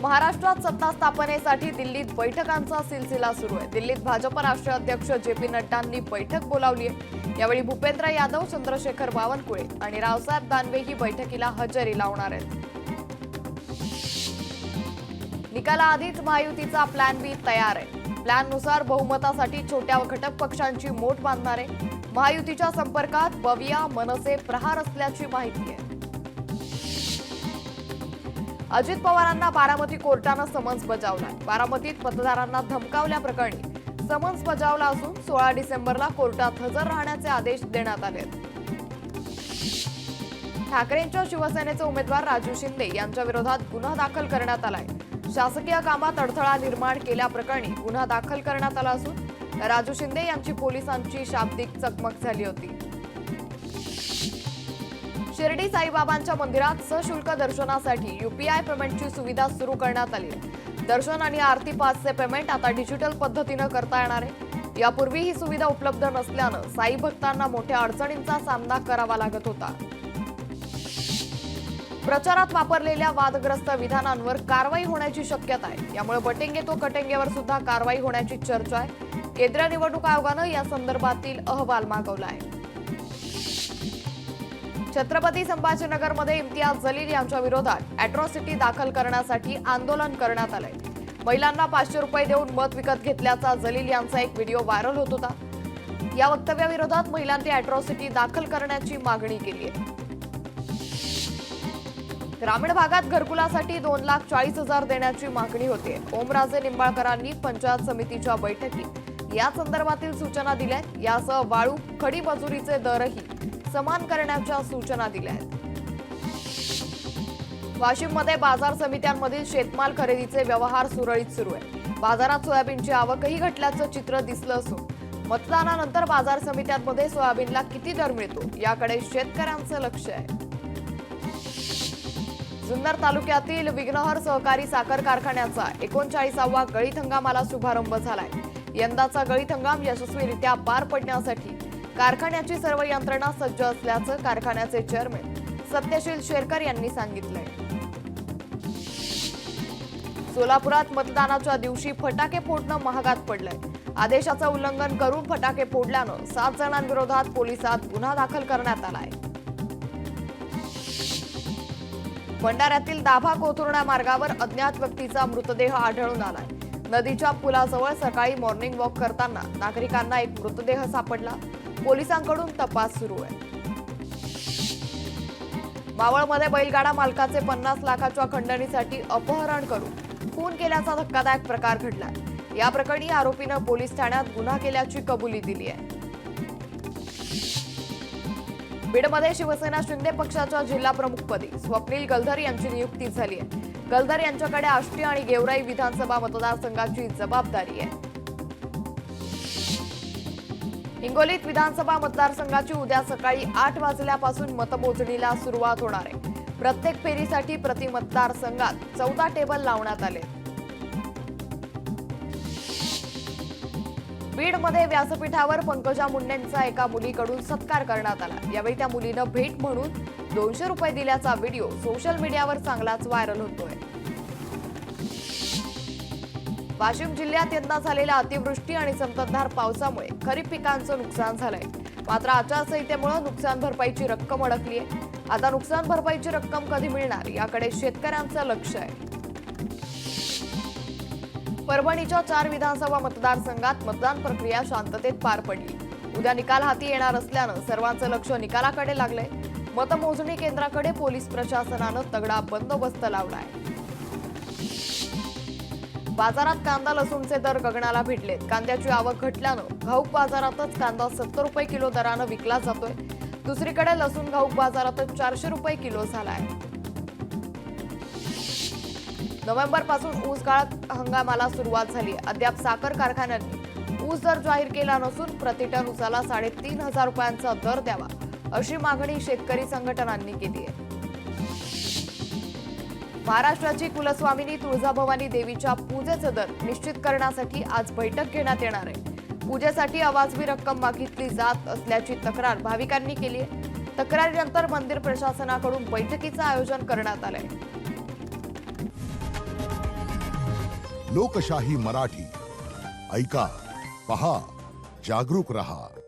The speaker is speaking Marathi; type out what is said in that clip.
महाराष्ट्रात सत्ता स्थापनेसाठी दिल्लीत बैठकांचा सिलसिला सुरू आहे। दिल्लीत भाजप राष्ट्रीय अध्यक्ष जे.पी. नड्डांनी बैठक बोलावली आहे। यावेळी भूपेंद्र यादव, चंद्रशेखर बावनकुळे आणि रावसाहेब दानवे ही बैठकीला हजेरी लावणार आहेत। निकालाआधीच महायुतीचा प्लॅन बी तयार आहे। प्लॅननुसार बहुमतासाठी छोट्या घटक पक्षांची मोठ बांधणार आहे। महायुतीच्या संपर्कात बविया, मनसे, प्रहार असल्याची माहिती आहे। अजित पवारांना बारामती कोर्टानं समन्स बजावलाय। बारामतीत मतदारांना धमकावल्याप्रकरणी समन्स बजावला असून 16 डिसेंबरला कोर्टात हजर राहण्याचे आदेश देण्यात आले आहेत। ठाकरेंच्या शिवसेनेचे उमेदवार राजू शिंदे यांच्या विरोधात गुन्हा दाखल करण्यात आलाय। शासकीय कामात अडथळा निर्माण केल्याप्रकरणी गुन्हा दाखल करण्यात आला असून राजू शिंदे यांची पोलिसांची शाब्दिक चकमक झाली होती। शिर्डी साईबाबांच्या मंदिरात सशुल्क दर्शनासाठी यूपीआय पेमेंटची सुविधा सुरू करण्यात आली आहे। दर्शन आणि आरती पासचे पेमेंट आता डिजिटल पद्धतीने करता येणार आहे। यापूर्वी ही सुविधा उपलब्ध नसल्यानं साई भक्तांना मोठ्या अडचणींचा सामना करावा लागत होता। प्रचारात वापरलेल्या वादग्रस्त विधानांवर कारवाई होण्याची शक्यता आहे। यामुळे बटेंगे तो कटेंगेवर सुद्धा कारवाई होण्याची चर्चा आहे। केंद्रीय निवडणूक आयोगानं या संदर्भातील अहवाल मागवला आहे। छत्रपती संभाजीनगरमध्ये इम्तियाज जलील यांच्या विरोधात अॅट्रॉसिटी दाखल करण्यासाठी आंदोलन करण्यात आलंय। महिलांना 500 रुपये देऊन मत विकत घेतल्याचा जलील यांचा एक व्हिडिओ व्हायरल होत होता। या वक्तव्याविरोधात महिलांनी अॅट्रॉसिटी दाखल करण्याची मागणी केली आहे। ग्रामीण भागात घरकुलासाठी 2,40,000 देण्याची मागणी होते। ओमराजे निंबाळकरांनी पंचायत समितीच्या बैठकीत या संदर्भातील सूचना दिल्या आहेत। यासह वाळू, खडी मजुरीचे दरही समान करण्याच्या सूचना दिल्या आहेत। वाशिममध्ये बाजार समित्यांमधील शेतमाल खरेदीचे व्यवहार सुरळीत सुरू आहे। बाजारात सोयाबीनची आवकही घटल्याचं चित्र दिसलं असून मतदानानंतर बाजार समित्यांमध्ये सोयाबीनला किती दर मिळतो याकडे शेतकऱ्यांचं लक्ष आहे। जुन्नर तालुक्यातील विघ्नहर सहकारी साखर कारखान्याचा 39वा गळीत हंगामाला शुभारंभ झालाय। यंदाचा गळीत हंगाम यशस्वीरित्या पार पडण्यासाठी कारखान्याची सर्व यंत्रणा सज्ज असल्याचं कारखान्याचे चेअरमन सत्यशील शेरकर यांनी सांगितलंय। सोलापुरात मतदानाच्या दिवशी फटाके फोडणं महागात पडलंय। आदेशाचं उल्लंघन करून फटाके फोडल्यानं 7 जणांविरोधात पोलिसात गुन्हा दाखल करण्यात आलाय। भंडाऱ्यातील दाभा कोथुर्णा मार्गावर अज्ञात व्यक्तीचा मृतदेह आढळून आलाय। नदीच्या पुलाजवळ सकाळी मॉर्निंग वॉक करताना नागरिकांना एक मृतदेह सापडला। पोलिसांकडून तपास सुरू आहे। मावळमध्ये बैलगाडा मालकाचे 50 लाखाच्या खंडणीसाठी अपहरण करून खून केल्याचा धक्कादायक प्रकार घडलाय। या प्रकरणी आरोपीनं पोलीस ठाण्यात गुन्हा केल्याची कबुली दिली आहे। बीडमध्ये शिवसेना शिंदे पक्षाच्या जिल्हा प्रमुखपदी स्वप्नील गलधर यांची नियुक्ती झाली आहे। गलधर यांच्याकडे आष्टी आणि गेवराई विधानसभा मतदारसंघाची जबाबदारी आहे। हिंगोलीत विधानसभा मतदारसंघाची उद्या सकाळी 8 वाजल्यापासून मतमोजणीला सुरुवात होणार आहे। प्रत्येक फेरीसाठी प्रति मतदारसंघात 14 टेबल लावण्यात आले। बीडमध्ये व्यासपीठावर पंकजा मुंडेंचा एका मुलीकडून सत्कार करण्यात आला। यावेळी त्या मुलीनं भेट म्हणून 200 रुपये दिल्याचा व्हिडिओ सोशल मीडियावर चांगलाच व्हायरल होतोय। वाशिम जिल्ह्यात यंदा झालेल्या अतिवृष्टी आणि संततधार पावसामुळे खरीप पिकांचं नुकसान झालंय। मात्र आचारसंहितेमुळे नुकसान भरपाईची रक्कम अडकली आहे। आता नुकसान भरपाईची रक्कम कधी मिळणार याकडे शेतकऱ्यांचं लक्ष आहे। परभणीच्या 4 विधानसभा मतदारसंघात मतदान प्रक्रिया शांततेत पार पडली। उद्या निकाल हाती येणार असल्यानं सर्वांचं लक्ष निकालाकडे लागलंय। मतमोजणी केंद्राकडे पोलीस प्रशासनानं तगडा बंदोबस्त लावलाय। बाजारात कांदा लसूणचे दर गगनाला भिडलेत। कांद्याची आवक घटल्यानं घाऊक बाजारातच कांदा 70 रुपये किलो दरानं विकला जातोय। दुसरीकडे लसूण घाऊक बाजारातच 400 रुपये किलो झालाय। नोव्हेंबरपासून ऊस गाळप हंगामाला सुरुवात झाली। अद्याप साखर कारखान्यांनी ऊस दर जाहीर केला नसून प्रति टन ऊसाला 3,500 रुपयांचा दर द्यावा अशी मागणी शेतकरी संघटनांनी केली आहे। महाराष्ट्राची कुलस्वामिनी तुळजाभवानी देवीच्या पूजेचे दर निश्चित करण्यासाठी आज बैठक घेण्यात येणार आहे। पूजेसाठी अवाजवी रक्कम मागितली जात असल्याची तक्रार भाविकांनी केली आहे। तक्रारीनंतर मंदिर प्रशासनाकडून बैठकीचं आयोजन करण्यात आलंय। लोकशाही मराठी ऐका, पहा, जागरूक रहा.